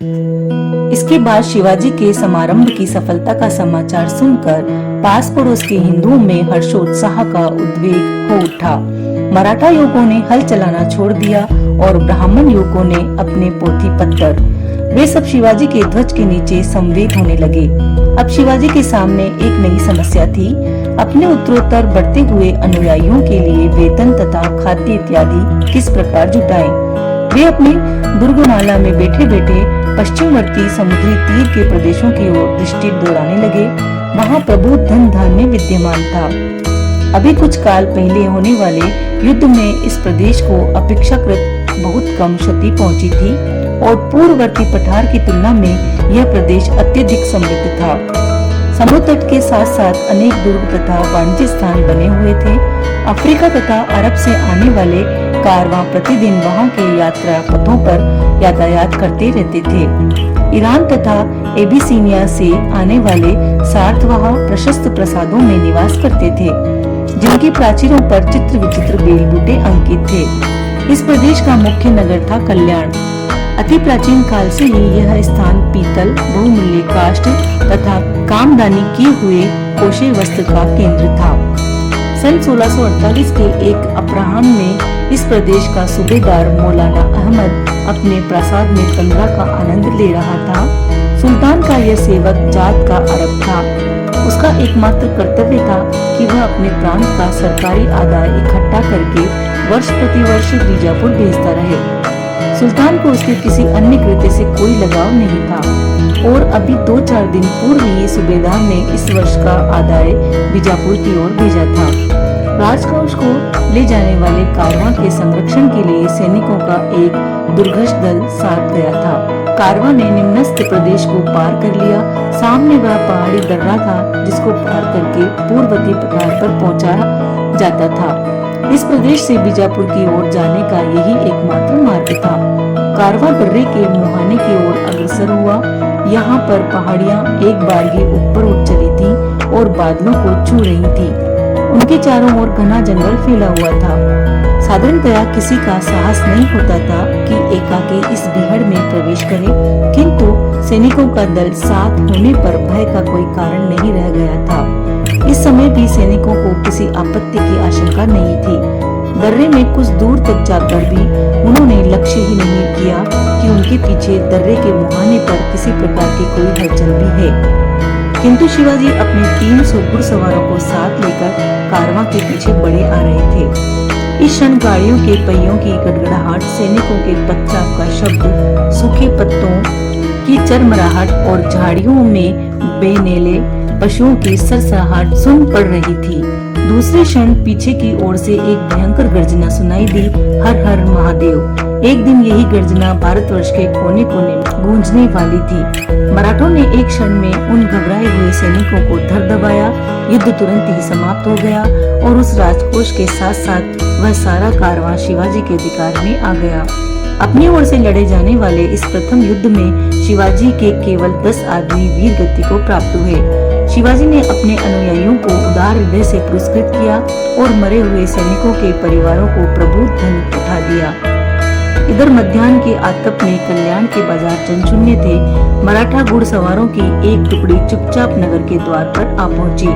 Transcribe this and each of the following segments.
इसके बाद शिवाजी के समारंभ की सफलता का समाचार सुनकर पास पड़ोस के हिंदुओं में हर्षोत्साह का उद्वेग हो उठा। मराठा युवकों ने हल चलाना छोड़ दिया और ब्राह्मण युवकों ने अपने पोथी पत्तर, वे सब शिवाजी के ध्वज के नीचे समवेत होने लगे। अब शिवाजी के सामने एक नई समस्या थी, अपने उत्तरोत्तर बढ़ते हुए अनुयायियों के लिए वेतन तथा खाद्य इत्यादि किस प्रकार जुटाएं। वे अपने दुर्गमाला में बैठे बैठे पश्चिमवर्ती समुद्री तीर के प्रदेशों की ओर दृष्टि दौड़ाने लगे। वहाँ प्रभुत धन धान्य विद्यमान था। अभी कुछ काल पहले होने वाले युद्ध में इस प्रदेश को अपेक्षाकृत बहुत कम क्षति पहुंची थी और पूर्ववर्ती पठार की तुलना में यह प्रदेश अत्यधिक समृद्ध था। समुद्र तट के साथ साथ अनेक दुर्ग तथा वाणिज्य स्थान बने हुए थे। अफ्रीका तथा अरब से आने वाले कारवां प्रतिदिन वहां के यात्रा पथों पर यातायात करते रहते थे। ईरान तथा एबिसिनिया से आने वाले सार्थवाह प्रशस्त प्रासादों में निवास करते थे, जिनकी प्राचीरों पर चित्र विचित्र बेल बूटे अंकित थे। इस प्रदेश का मुख्य नगर था कल्याण। अति प्राचीन काल से ही यह स्थान पीतल, बहुमूल्य काष्ठ तथा कामदानी किए हुए कोशे वस्त्र का केंद्र था। सन 1648 के एक अपराह्न में इस प्रदेश का सूबेदार मौलाना अहमद अपने प्रासाद में तंद्रा का आनंद ले रहा था। सुल्तान का यह सेवक जात का अरब था। उसका एकमात्र कर्तव्य था कि वह अपने प्रांत का सरकारी आदाय इकट्ठा करके वर्ष प्रतिवर्ष बीजापुर भेजता रहे। सुल्तान को उसके किसी अन्य कृत्य से कोई लगाव नहीं था और अभी 2-4 दिन पूर्व ही सूबेदार ने इस वर्ष का आदाय बीजापुर की ओर भेजा था। राजकोष को ले जाने वाले कारवां के संरक्षण के लिए सैनिकों का एक दुर्गश दल साथ गया था। कारवां ने निम्नस्थ प्रदेश को पार कर लिया। सामने वह पहाड़ी दर्रा था जिसको पार करके पूर्ववर्ती पठार पर पहुंचा जाता था। इस प्रदेश से बीजापुर की ओर जाने का यही एकमात्र मार्ग था। कारवां दर्रे के मुहाने की ओर अग्रसर हुआ। यहाँ पर पहाड़ियाँ एक बारगी ऊपर उठ चली थी और बादलों को छू रही थी। उनके चारों ओर घना जंगल फैला हुआ था। साधारणतया किसी का साहस नहीं होता था कि एकाकी इस बीहड़ में प्रवेश करे, किंतु सैनिकों का दल साथ होने पर भय का कोई कारण नहीं रह गया था। इस समय भी सैनिकों को किसी आपत्ति की आशंका नहीं थी। दर्रे में कुछ दूर तक जाकर भी उन्होंने लक्ष्य ही नहीं किया कि उनके पीछे दर्रे के मुहाने पर किसी प्रकार की कोई हलचल भी है। किंतु शिवाजी अपने 300 घुड़सवारों को साथ लेकर कारवां के पीछे बढ़े आ रहे थे। इस क्षण गाड़ियों के पहियों की गड़गड़ाहट, सैनिकों के पथराव का शब्द, सूखे पत्तों की चरमराहट और झाड़ियों में बेनेले पशुओं की सरसराहट सुन पड़ रही थी। दूसरे क्षण पीछे की ओर से एक भयंकर गर्जना सुनाई दी, हर हर महादेव। एक दिन यही गर्जना भारतवर्ष के कोने कोने में गूंजने वाली थी। मराठों ने एक क्षण में उन घबराए हुए सैनिकों को धर दबाया। युद्ध तुरंत ही समाप्त हो गया और उस राजकोष के साथ साथ वह सारा कारवां शिवाजी के अधिकार में आ गया। अपनी ओर से लड़े जाने वाले इस प्रथम युद्ध में शिवाजी के केवल 10 आदमी वीर गति को प्राप्त हुए। शिवाजी ने अपने अनुयायियों को उदार हृदय से पुरस्कृत किया और मरे हुए सैनिकों के परिवारों को प्रभुत धन उठा दिया। इधर मध्याह्न के आतप में कल्याण के बाजार जनशून्य थे। मराठा घुड़सवारों की एक टुकड़ी चुपचाप नगर के द्वार पर आ पहुंची।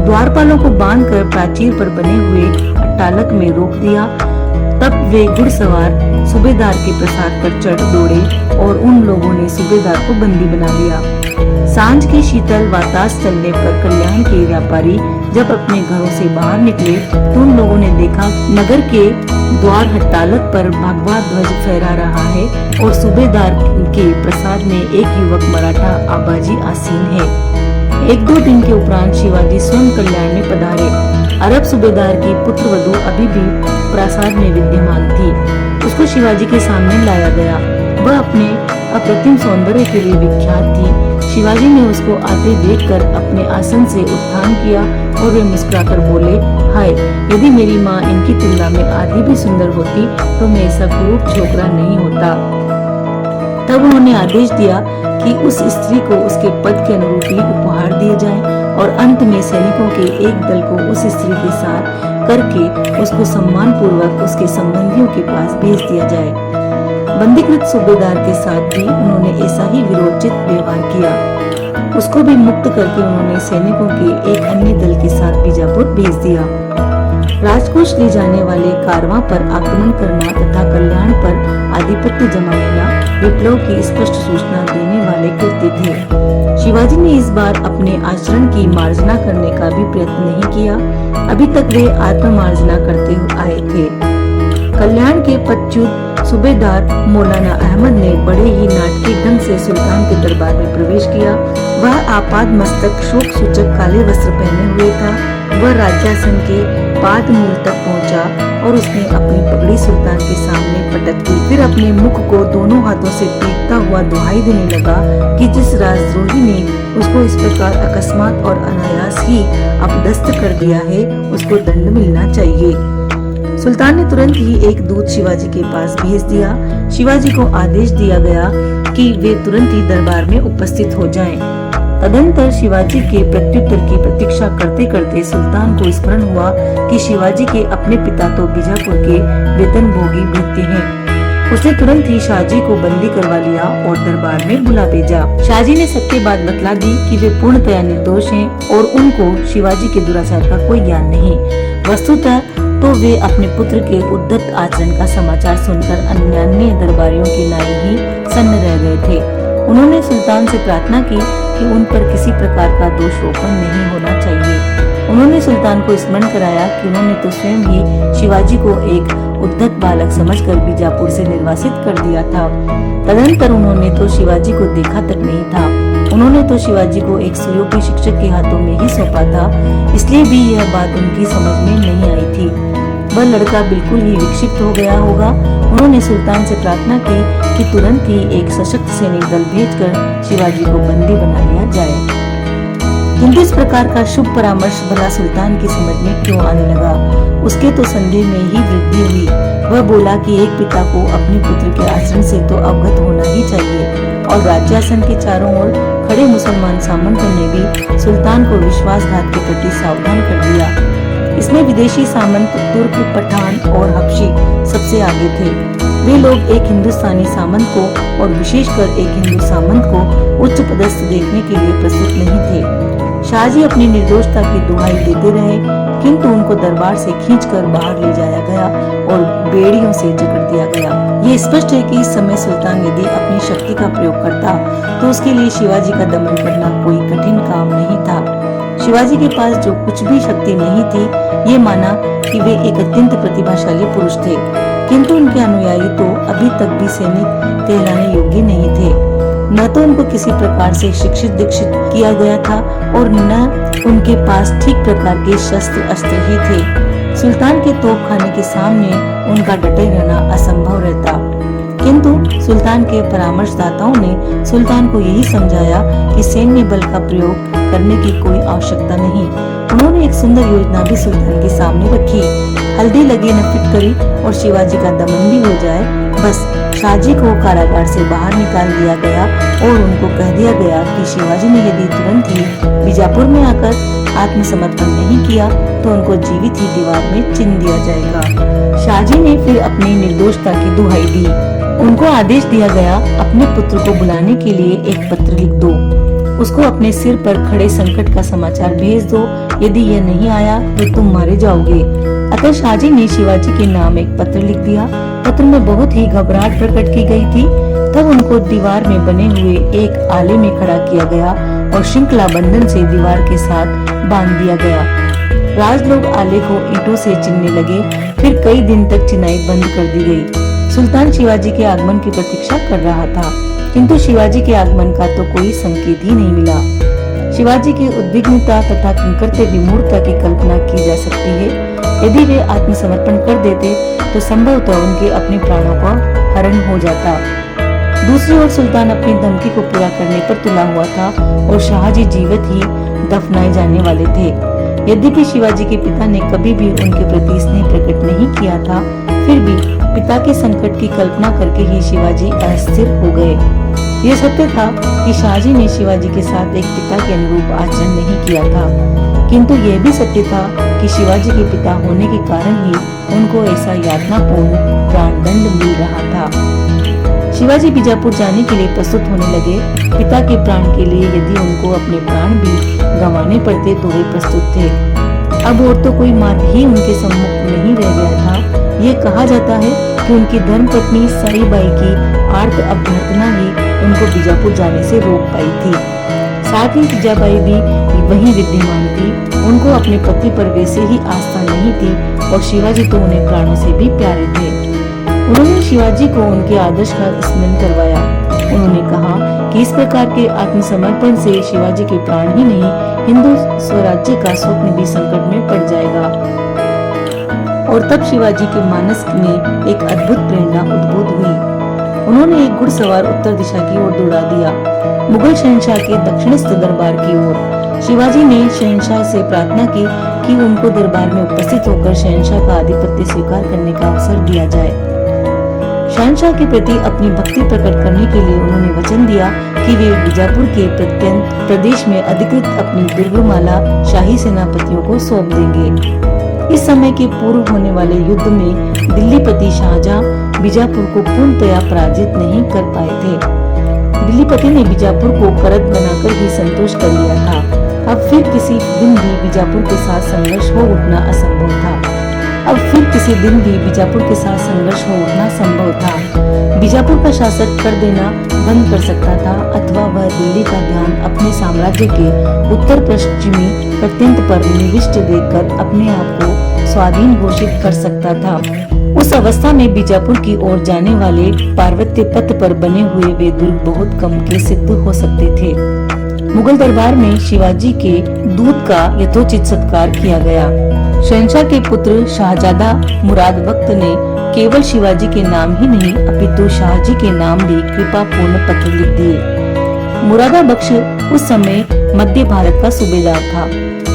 द्वारपालों को बांधकर प्राचीर पर बने हुए अट्टालक में रोक दिया। तब वे घुड़सवार सूबेदार के प्रासाद पर चढ़ दौड़े और उन लोगों ने सूबेदार को बंदी बना लिया। सांझ की शीतल वातास चलने पर कल्याण के व्यापारी जब अपने घरों से बाहर निकले तो उन लोगों ने देखा नगर के द्वार हट्टालक पर भगवा ध्वज फहरा रहा है और सूबेदार के प्रसाद में एक युवक मराठा आबाजी आसीन है। 1-2 दिन के उपरांत शिवाजी स्वयं कल्याण में पधारे। अरब सूबेदार की पुत्रवधू अभी भी प्रासाद में विद्यमान थी। उसको शिवाजी के सामने लाया गया। वह अपने अप्रतिम सौंदर्य के लिए विख्यात थी। शिवाजी ने उसको आते देखकर अपने आसन से उत्थान किया और वे मुस्कुराकर बोले, हाय, यदि मेरी माँ इनकी तुलना में आधी भी सुंदर होती तो मैं ऐसा कुरूप छोकरा नहीं होता। तब उन्होंने आदेश दिया कि उस स्त्री को उसके पद के अनुरूप ही उपहार दिए जाएं और अंत में सैनिकों के एक दल को उस स्त्री के साथ करके उसको सम्मान पूर्वक उसके संबंधियों के पास भेज दिया जाए। बंदीकृत सूबेदार के साथ भी उन्होंने ऐसा ही विरोचित व्यवहार किया। उसको भी मुक्त करके उन्होंने सैनिकों के एक अन्य दल के साथ बीजापुर भेज दिया। राजकोष ले जाने वाले कारवां पर आक्रमण करना तथा कल्याण पर आधिपत्य जमा लेना विप्लव की स्पष्ट सूचना देने वाले कृत्य थे। शिवाजी ने इस बार अपने आचरण की मार्जना करने का भी प्रयत्न नहीं किया। अभी तक वे आत्ममार्जना करते आए थे। कल्याण के पदच्युत सूबेदार मौलाना अहमद ने बड़े ही नाटकीय ढंग से सुल्तान के दरबार में प्रवेश किया। वह आपाद मस्तक शोक सूचक काले वस्त्र पहने हुए था। वह राज्यासन के पाद मूल तक पहुंचा और उसने अपनी पगड़ी सुल्तान के सामने पटक दी। फिर अपने मुख को दोनों हाथों से पीटता हुआ दुहाई देने लगा कि जिस राजद्रोही ने उसको इस प्रकार अकस्मात और अनायास ही अपदस्थ कर दिया है, उसको दंड मिलना चाहिए। सुल्तान ने तुरंत ही एक दूत शिवाजी के पास भेज दिया। शिवाजी को आदेश दिया गया कि वे तुरंत ही दरबार में उपस्थित हो जाएं। तदंतर शिवाजी के प्रत्युत्तर की प्रतीक्षा करते करते सुल्तान को स्मरण हुआ कि शिवाजी के अपने पिता तो बीजापुर के वेतनभोगी भृत्य हैं। उसने तुरंत ही शाहजी को बंदी करवा लिया और दरबार में बुला भेजा। शाहजी ने सत्य बात बतला दी कि वे पूर्णतया निर्दोष हैं और उनको शिवाजी के दुराचार का कोई ज्ञान नहीं। वस्तुतः तो वे अपने पुत्र के उद्धत आचरण का समाचार सुनकर अन्य दरबारियों की नाई ही सन्न रह गए थे। उन्होंने सुल्तान से प्रार्थना की कि उन पर किसी प्रकार का दोषारोपण नहीं होना चाहिए। उन्होंने सुल्तान को स्मरण कराया कि उन्होंने तो स्वयं ही शिवाजी को एक उद्धत बालक समझकर बीजापुर से निर्वासित कर दिया था। तदंतर उन्होंने तो शिवाजी को देखा तक नहीं था। उन्होंने तो शिवाजी को एक सुयोग्य शिक्षक के हाथों में ही सौंपा था, इसलिए भी यह बात उनकी समझ में नहीं आई थी। वह लड़का बिल्कुल ही विक्षिप्त हो गया होगा। उन्होंने सुल्तान से प्रार्थना की कि तुरंत ही एक सशक्त सैनिक दल भेजकर शिवाजी को बंदी बना लिया जाए। किंतु इस प्रकार का शुभ परामर्श भला सुल्तान की समझ में क्यों आने लगा? उसके तो संदेह में ही वृद्धि हुई। वह बोला कि एक पिता को अपने पुत्र के आचरण से तो अवगत होना ही चाहिए। और राज्यासन के चारों ओर खड़े मुसलमान सामंतों ने भी सुल्तान को विश्वासघात के प्रति सावधान कर दिया। इसमें विदेशी सामंत तुर्क, पठान और हबशी सबसे आगे थे। वे लोग एक हिंदुस्तानी सामंत को और विशेषकर एक हिंदू सामंत को उच्च पदस्थ देखने के लिए प्रस्तुत नहीं थे। शाहजी अपनी निर्दोषता की दुहाई देते रहे, किंतु उनको दरबार से खींचकर बाहर ले जाया गया और बेड़ियों से जकड़ दिया गया। ये स्पष्ट है कि इस समय सुल्तान यदि अपनी शक्ति का प्रयोग करता तो उसके लिए शिवाजी का दमन करना कोई कठिन काम नहीं था। शिवाजी के पास जो कुछ भी शक्ति नहीं थी, ये माना कि वे एक अत्यंत प्रतिभाशाली पुरुष थे, किंतु उनके अनुयायी तो अभी तक भी सैनिक कहलाने योग्य नहीं थे। न तो उनको किसी प्रकार से शिक्षित दीक्षित किया गया था और न उनके पास ठीक प्रकार के शस्त्र अस्त्र ही थे। सुल्तान के तोपखाने के सामने उनका डटे रहना असंभव रहता। किंतु सुल्तान के परामर्शदाताओं ने सुल्तान को यही समझाया कि सैन्य बल का प्रयोग करने की कोई आवश्यकता नहीं। उन्होंने एक सुंदर योजना भी सुल्तान के सामने रखी। हल्दी लगी न फिटकरी और शिवाजी का दमन भी हो जाए, बस शाहजी को कारागार से बाहर निकाल दिया गया और उनको कह दिया गया कि शिवाजी ने यदि तुरंत ही बीजापुर में आकर आत्मसमर्पण नहीं किया तो उनको जीवित ही दीवार में चिन दिया जाएगा। शाहजी ने फिर अपनी निर्दोषता की दुहाई दी। उनको आदेश दिया गया, अपने पुत्र को बुलाने के लिए एक पत्र लिख दो, उसको अपने सिर पर खड़े संकट का समाचार भेज दो। यदि यह नहीं आया तो तुम मारे जाओगे। अतः शाहजी ने शिवाजी के नाम एक पत्र लिख दिया। पत्र में बहुत ही घबराहट प्रकट की गई थी। तब उनको दीवार में बने हुए एक आले में खड़ा किया गया और श्रृंखला बंधन से दीवार के साथ बांध दिया गया। राजलोग आले को ईंटों से चिनने लगे। फिर कई दिन तक चिनाई बंद कर दी गई। सुल्तान शिवाजी के आगमन की प्रतीक्षा कर रहा था, किंतु शिवाजी के आगमन का तो कोई संकेत ही नहीं मिला। शिवाजी की उद्विग्नता तथा किंकरते विमूढ़ता की कल्पना की जा सकती है। यदि वे आत्मसमर्पण कर देते तो संभवतः उनके अपने प्राणों का हरण हो जाता। दूसरी ओर सुल्तान अपनी धमकी को पूरा करने पर तुला हुआ था और शाहजी जीवित ही दफनाए जाने वाले थे। यद्यपि शिवाजी के पिता ने कभी भी उनके प्रति स्नेह प्रकट नहीं किया था, फिर भी पिता के संकट की कल्पना करके ही शिवाजी अस्थिर हो गए। यह सत्य था कि शाहजी ने शिवाजी के साथ एक पिता के अनुरूप आचरण नहीं किया था, किंतु यह भी सत्य था कि शिवाजी के पिता होने के कारण ही उनको ऐसा यातनापूर्ण प्राणदंड मिल रहा था। शिवाजी बीजापुर जाने के लिए प्रस्तुत होने लगे। पिता के प्राण के लिए यदि उनको अपने प्राण भी गंवाने पड़ते तो वे प्रस्तुत थे। अब और तो कोई मार्ग ही उनके सम्मुख नहीं रह गया था। ये कहा जाता है कि उनकी धर्मपत्नी साईबाई की आर्त अभ्यर्थना ही उनको बीजापुर जाने से रोक पाई थी। साथ ही जीजाबाई भी वहीं विद्यमान थी। उनको अपने पति पर वैसे ही आस्था नहीं थी और शिवाजी तो उन्हें प्राणों से भी प्यारे थे। उन्होंने शिवाजी को उनके आदर्श का स्मरण करवाया। उन्होंने कहा कि इस प्रकार के आत्मसमर्पण से शिवाजी के प्राण ही नहीं, हिंदू स्वराज्य का स्वप्न भी संकट में पड़ जाएगा। और तब शिवाजी के मानस में एक अद्भुत प्रेरणा उद्भूत हुई। उन्होंने एक घुड़सवार उत्तर दिशा की ओर दौड़ा दिया, मुगल शहंशाह के दक्षिणस्थ दरबार की ओर। शिवाजी ने शहंशाह से प्रार्थना की कि उनको दरबार में उपस्थित होकर शहंशाह का आधिपत्य स्वीकार करने का अवसर दिया जाए। शहंशाह के प्रति अपनी भक्ति प्रकट करने के लिए उन्होंने वचन दिया कि वे बीजापुर के प्रत्यंत प्रदेश में अधिकृत अपनी दुर्गमाला शाही सेनापतियों को सौंप देंगे। इस समय के पूर्व होने वाले युद्ध में दिल्लीपति शाहजहां बीजापुर को पूर्णतया पराजित नहीं कर पाए थे। दिल्लीपति ने बीजापुर को परत बनाकर ही संतोष कर लिया था। अब फिर किसी दिन भी बीजापुर के साथ संघर्ष हो उठना असंभव था। संभव था। बीजापुर का शासक कर देना बंद कर सकता था अथवा वह दिल्ली का ध्यान अपने साम्राज्य के उत्तर पश्चिमी प्रत्यंत पर निविष्ट देखकर अपने आप को स्वाधीन घोषित कर सकता था। उस अवस्था में बीजापुर की ओर जाने वाले पार्वत्य पथ पर बने हुए वे दुर्ग बहुत कम के सिद्ध हो सकते थे। मुगल दरबार में शिवाजी के दूत का यथोचित सत्कार किया गया। शहंशाह के पुत्र शाहजादा मुराद बख्त ने केवल शिवाजी के नाम ही नहीं अपितु शाहजी के नाम भी कृपापूर्ण पत्र लिख दिए। मुरादा बख्श उस समय मध्य भारत का सूबेदार था।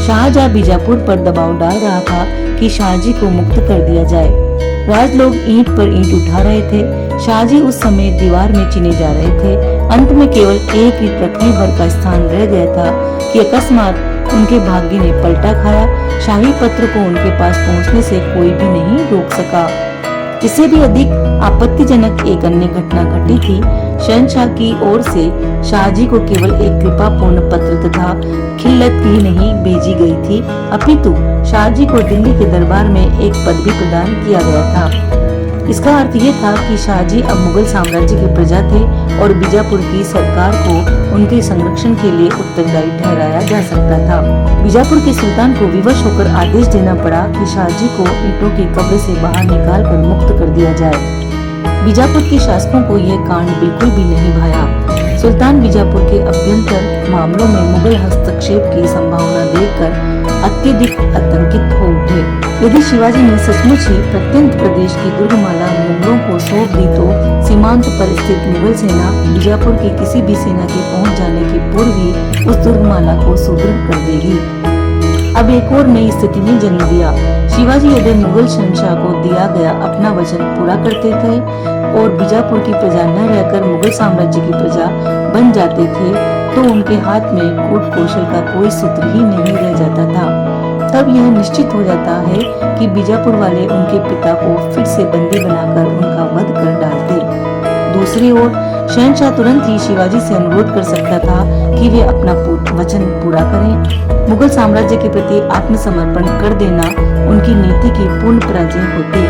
शाहजहां बीजापुर पर दबाव डाल रहा था कि शाहजी को मुक्त कर दिया जाए। राज लोग ईंट पर ईंट उठा रहे थे। शाहजी उस समय दीवार में चिने जा रहे थे। अंत में केवल एक ही रखने भर का स्थान रह गया था कि अकस्मात उनके भाग्य ने पलटा खाया। शाही पत्र को उनके पास पहुंचने से कोई भी नहीं रोक सका। इससे भी अधिक आपत्तिजनक एक अन्य घटना घटी थी। शहंशाह की ओर से शाहजी को केवल एक कृपापूर्ण पत्र तथा खिल्लत ही नहीं भेजी गई थी अपितु शाहजी को दिल्ली के दरबार में एक पद भी प्रदान किया गया था। इसका अर्थ ये था कि शाहजी अब मुगल साम्राज्य के प्रजा थे और बीजापुर की सरकार को उनके संरक्षण के लिए उत्तरदायी ठहराया जा सकता था। बीजापुर के सुल्तान को विवश होकर आदेश देना पड़ा कि शाहजी को ईंटों की कब्र से बाहर निकालकर मुक्त कर दिया जाए। बीजापुर के शासकों को यह कांड बिल्कुल भी नहीं भाया। सुल्तान बीजापुर के अभ्यंतर मामलों में मुगल हस्तक्षेप की संभावना देखकर अत्यधिक आतंकित हो उठे। यदि शिवाजी ने सचमुच ही प्रत्यंत प्रदेश की दुर्गमाला मुगलों को सौंप दी तो सीमांत पर स्थित मुगल सेना बीजापुर की किसी भी सेना के पहुंच जाने के पूर्व ही उस दुर्गमाला को सुदृढ़ कर देगी। अब एक और नई स्थिति ने जन्म दिया। शिवाजी यदि मुगल शहंशाह को दिया गया अपना वचन पूरा करते थे और बीजापुर की प्रजा न रहकर मुगल साम्राज्य की प्रजा बन जाते थे तो उनके हाथ में कूट कौशल का कोई सूत्र ही नहीं रह जाता था। तब यह निश्चित हो जाता है कि बीजापुर वाले उनके पिता को फिर से बंदी बनाकर उनका वध कर डालते। दूसरी ओर शहंशाह तुरंत ही शिवाजी से अनुरोध कर सकता था कि वे अपना वचन पूरा करें। मुगल साम्राज्य के प्रति आत्मसमर्पण कर देना उनकी नीति की पूर्ण पराजय होती,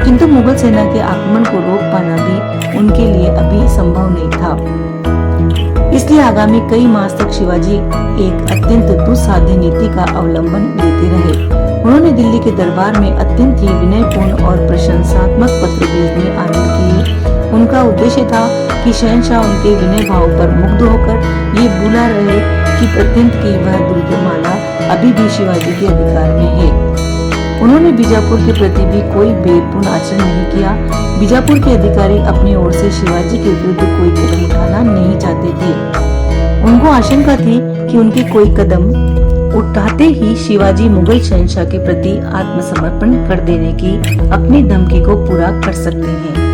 किंतु मुगल सेना के आक्रमण को रोक पाना भी उनके लिए अभी संभव नहीं था। इसलिए आगामी कई मास तक शिवाजी एक अत्यंत दुस्साध्य नीति का अवलंबन लेते रहे। उन्होंने दिल्ली के दरबार में अत्यंत ही विनयपूर्ण और प्रशंसात्मक पत्र भेजने आरंभ किए। उनका उद्देश्य था कि शहंशाह उनके विनय भाव पर मुग्ध होकर ये भूला रहे कि प्रत्यंत की वह दुर्गमाला अभी भी शिवाजी के अधिकार में है। उन्होंने बीजापुर के प्रति भी कोई बेरपूर्ण आचरण नहीं किया। बीजापुर के अधिकारी अपनी ओर से शिवाजी के विरुद्ध कोई कदम उठाना नहीं चाहते थे। उनको आशंका थी कि उनके कोई कदम उठाते ही शिवाजी मुगल शहंशाह के प्रति आत्मसमर्पण कर देने की अपनी धमकी को पूरा कर सकते हैं।